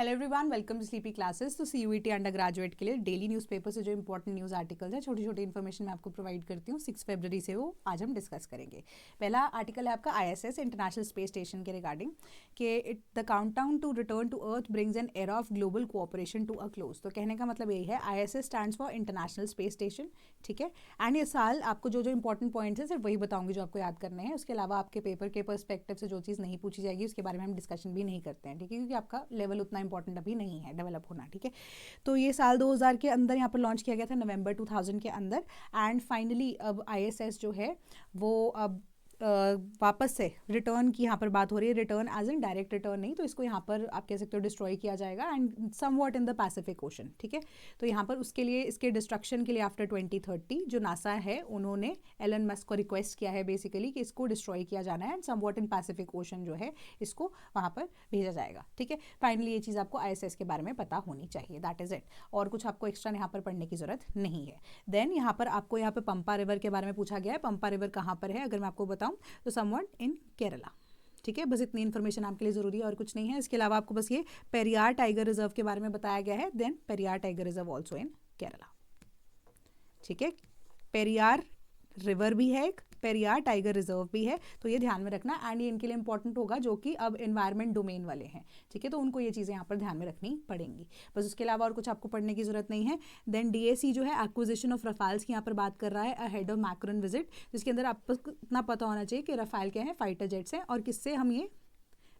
Hello everyone, welcome to Sleepy Classes. तो CUET undergraduate के लिए डेली न्यूज़पेपर से जो इंपॉर्टेंट न्यूज़ आर्टिकल्स है, छोटी छोटी इन्फॉर्मेशन मैं आपको प्रोवाइड करती हूँ। 6 फरवरी से वो आज हम डिस्कस करेंगे। पहला आर्टिकल है आपका आईएसएस इंटरनेशनल स्पेस स्टेशन के रिगार्डिंग कि the countdown to return to Earth brings an era of global cooperation to a close. तो कहने का मतलब यही है, ISS stands for International Space Station, ठीक है। एंड ये साल आपको जो जो इंपॉर्टेंट पॉइंट्स है सिर्फ वही बताऊंगी जो आपको याद करने हैं। उसके अलावा आपके पेपर के पर्सपेक्टिव से जो चीज़ नहीं पूछी जाएगी उसके बारे में हम डिस्कशन भी नहीं करते हैं, ठीक है, क्योंकि आपका लेवल उतना इंपॉर्टेंट अभी नहीं है डेवलप होना, ठीक है। तो ये साल 2000 के अंदर यहाँ पर लॉन्च किया गया था, नवंबर 2000 के अंदर। एंड फाइनली अब आईएसएस जो है वो अब वापस से रिटर्न की यहाँ पर बात हो रही है। Return as in direct return नहीं, तो इसको यहाँ पर आप कह सकते हो डिस्ट्रॉय किया जाएगा and somewhat in the Pacific Ocean, ठीक है। तो यहाँ पर उसके लिए, इसके डिस्ट्रक्शन के लिए आफ्टर 2030 जो नासा है उन्होंने एलन मस्क को रिक्वेस्ट किया है बेसिकली कि इसको डिस्ट्रॉय किया जाना है and somewhat in Pacific Ocean जो है इसको वहाँ पर भेजा जाएगा, ठीक है। फाइनली ये चीज़ आपको आईएसएस के बारे में पता होनी चाहिए, दैट इज इट। और कुछ आपको एक्स्ट्रा यहाँ पर पढ़ने की जरूरत नहीं है। देन यहाँ पर आपको यहाँ पर पंपा रिवर के बारे में पूछा गया है। पंपा रिवर कहाँ पर है अगर मैं आपको बताऊँ तो समवन इन केरला, ठीक है। बस इतनी इन्फॉर्मेशन आपके लिए ज़रूरी है और कुछ नहीं है। इसके अलावा आपको बस ये पेरियार टाइगर रिजर्व के बारे में बताया गया है। Then Periyar tiger reserve also in Kerala, ठीक है। पेरियार रिवर भी है, एक पेरियार टाइगर रिजर्व भी है, तो ये ध्यान में रखना। एंड ये इनके लिए इंपॉर्टेंट होगा जो कि अब एनवायरमेंट डोमेन वाले हैं, ठीक है। तो उनको ये चीज़ें यहाँ पर ध्यान में रखनी पड़ेंगी। बस उसके अलावा और कुछ आपको पढ़ने की जरूरत नहीं है। देन डीएसी जो है एक्विजिशन ऑफ रफाल्स की यहाँ पर बात कर रहा है अहेड ऑफ मैक्रोन विजिट, जिसके अंदर आपको इतना पता होना चाहिए कि रफाल क्या है, फाइटर जेट्स हैं और किससे हम ये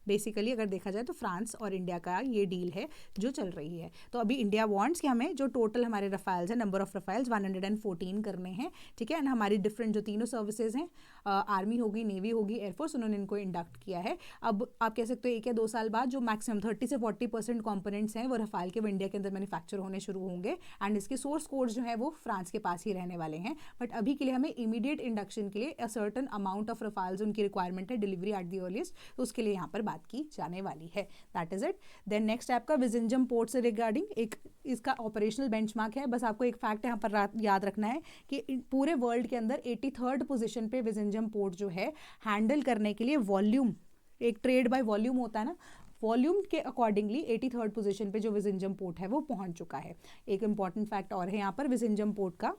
बेसिकली अगर देखा जाए तो फ्रांस और इंडिया का ये डील है जो चल रही है। तो अभी इंडिया वांट्स कि हमें जो टोटल हमारे रफाल्स हैं, नंबर ऑफ रफाल्स 114 करने हैं, ठीक है। एंड हमारी डिफरेंट जो तीनों सर्विसेज हैं, आर्मी होगी, नेवी होगी, एयरफोर्स, उन्होंने इनको इंडक्ट किया है। अब आप कह सकते हो 1 या 2 साल बाद जो मैक्सिमम 30 से 40% कॉम्पोनेंट्स हैं वो रफाल के इंडिया के अंदर मैन्युफैक्चर होने शुरू होंगे एंड इसके सोर्स कोड्स जो है वो फ्रांस के पास ही रहने वाले हैं। बट अभी के लिए हमें इमीडिएट इंडक्शन के लिए अ सर्टन अमाउंट ऑफ रफाल्स उनकी रिक्वायरमेंट है, डिलीवरी एट दी अर्लीस्ट, तो उसके लिए यहाँ पर बात की जाने वाली है, that is it. Then next आपका विजिंजम पोर्ट से रिगार्डिंग एक इसका ऑपरेशनल बेंचमार्क है। बस आपको एक फैक्ट यहाँ पर याद रखना है कि पूरे वर्ल्ड के अंदर 83rd पोजीशन पे विजिंजम पोर्ट जो है हैंडल करने के लिए वॉल्यूम, एक ट्रेड बाय वॉल्यूम होता है ना, वॉल्यूम के अकॉर्डिंगली 83rd पोजीशन पे जो विजिंजम पोर्ट है वो पहुंच चुका है। एक इंपॉर्टेंट फैक्ट और है यहाँ पर विजिंजम पोर्ट का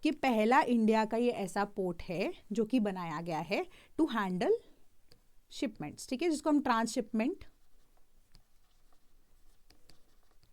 कि पहला इंडिया का ये ऐसा पोर्ट है जो कि बनाया गया है टू हैंडल शिपमेंट्स, ठीक है, जिसको हम ट्रांसशिपमेंट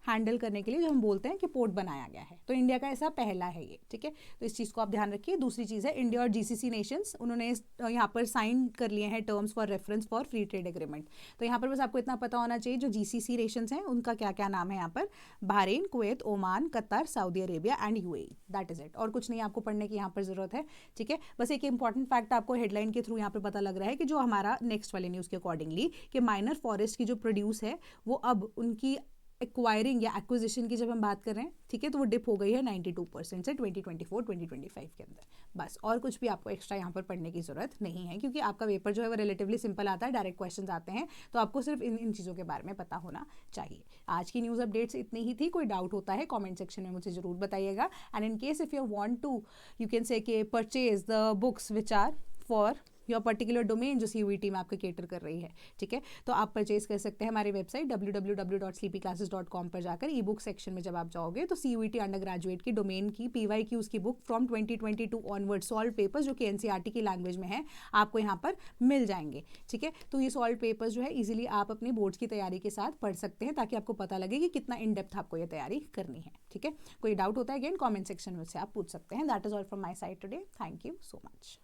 हैंडल करने के लिए जो हम बोलते हैं कि पोर्ट बनाया गया है। तो इंडिया का ऐसा पहला है ये, ठीक है। तो इस चीज़ को आप ध्यान रखिए। दूसरी चीज़ है इंडिया और जीसीसी नेशंस, उन्होंने यहाँ पर साइन कर लिए हैं terms for reference for free trade agreement. तो यहाँ पर बस आपको इतना पता होना चाहिए जो जीसीसी नेशंस हैं उनका क्या क्या नाम है यहाँ पर, Bahrain, Kuwait, Oman, Qatar, Saudi Arabia and UAE, that is it. और कुछ नहीं आपको पढ़ने की यहाँ पर जरूरत है, ठीक है। बस एक इंपॉर्टेंट फैक्ट आपको हेडलाइन के थ्रू यहाँ पर पता लग रहा है कि जो हमारा नेक्स्ट वाले न्यूज़ के अकॉर्डिंगली कि माइनर फॉरेस्ट की जो प्रोड्यूस है वो अब उनकी एक्वायरिंग या एक्विजिशन की जब हम बात कर रहे हैं, ठीक है, तो वो डिप हो गई है 92% से 2024-2025 के अंदर। बस और कुछ भी आपको एक्स्ट्रा यहाँ पर पढ़ने की जरूरत नहीं है, क्योंकि आपका पेपर जो है वो रिलेटिवली सिंपल आता है, डायरेक्ट क्वेश्चंस आते हैं, तो आपको सिर्फ इन चीज़ों के बारे में पता होना चाहिए। आज की न्यूज़ अपडेट्स इतनी ही थी। कोई डाउट होता है कॉमेंट सेक्शन में मुझे जरूर बताइएगा। And in case if you want to, you can say के purchase the books which are for your particular domain जो सीयूईटी में आपके केटर कर रही है, ठीक है। तो आप परचेज कर सकते हैं हमारी वेबसाइट www.sleepyclasses.com पर जाकर। ई बुक सेक्शन में जब आप जाओगे तो सीयूईटी अंडर ग्रेजुएट की डोमेन की PYQs की book from 2022 onward solve papers जो कि एनसीईआरटी की लैंग्वेज में है आपको यहाँ पर मिल जाएंगे, ठीक है। तो ये सॉल्व पेपर्स जो है इजीली आप अपनी बोर्ड्स की तैयारी के साथ पढ़ सकते हैं ताकि आपको पता लगे कि कितना इन डेप्थ आपको ये तैयारी करनी है, ठीक है। कोई डाउट होता है अगेन कॉमेंट सेक्शन में से आप पूछ सकते हैं। That is all from my side today. Thank you so much.